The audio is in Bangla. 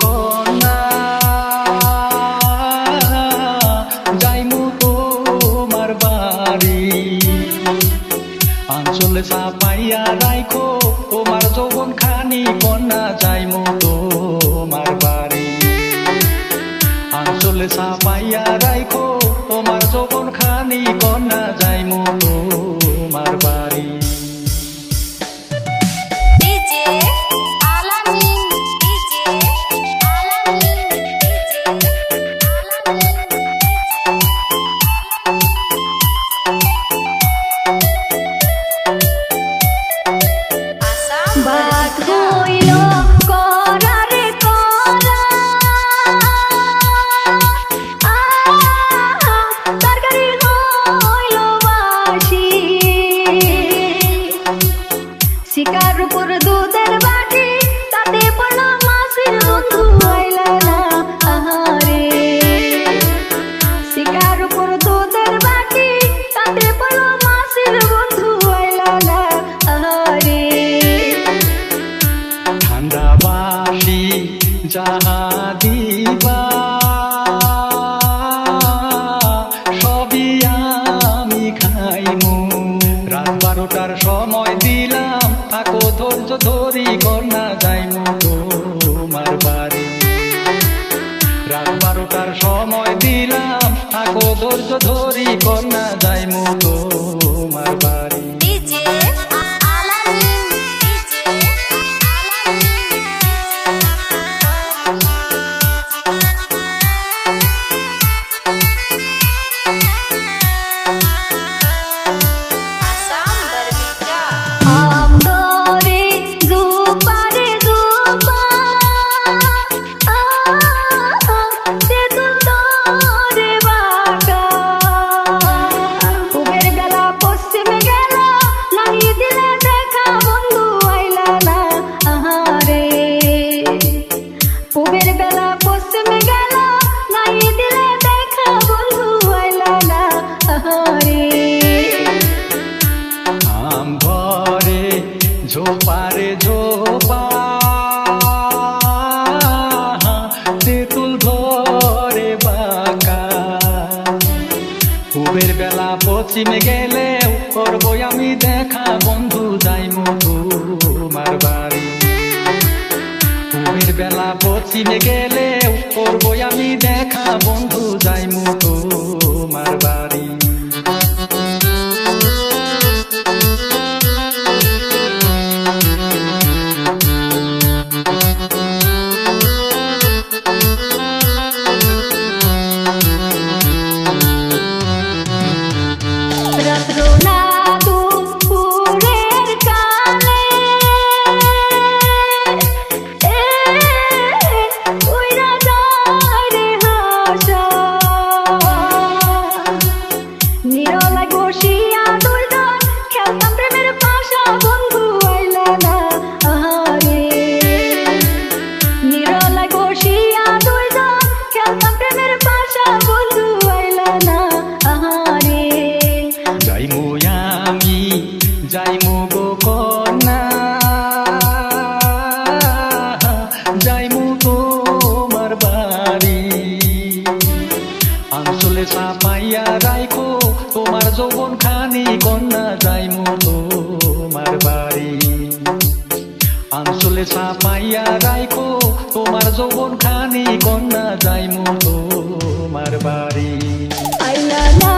কন্যা যাইমু তোমার বাড়ি আঞ্চলে চাপাইয়া রাইখো তোমার যৌবন খানি কন্যা যাইমু তোমার বাড়ি আঞ্চলে চাপাইয়া রাইখো তোমার যৌবন খানি কন্যা যাইমু তোমার বাড়ি। শিকার উপর দুধের বাটি তাতে পড়লো মাসির বন্ধু আইলা না আহারে শিকার উপর দুধের বাটি তাতে পড়লো মাসির বন্ধু আইলা না আহারে ঠান্ডা বাসি যাহা দিবা সবই আমি খাইমু রাত 12টার সময় দিলাম থাকো ধৈর্য ধরি কন্যা যাইমু তোমার বাড়ি রাত 12টার সময় দিলাম থাকো ধৈর্য ধরি কন্যা যাইমু তোমার বাড়ি। ঝোপারে ঝোপা তেঁতুল ধরে বাঁকা পূবের বেলা পশ্চিমে গেলেও করবো আমি দেখা বন্ধু যাইমু তোমার বাড়ি পূবের বেলা পশ্চিমে গেলেও করবো আমি দেখা বন্ধু যাইমু তোমার বাড়ি। যাইমু গো কন্যা যাইমু তোমার বাড়ি আঞ্চলে চাপাইয়া রাইখো তোমার যৌবন খানি কন্যা যাইমু তোমার বাড়ি আঞ্চলে চাপাইয়া রাইখো তোমার যৌবন খানি কন্যা যাইমু তোমার বাড়ি। আইলা না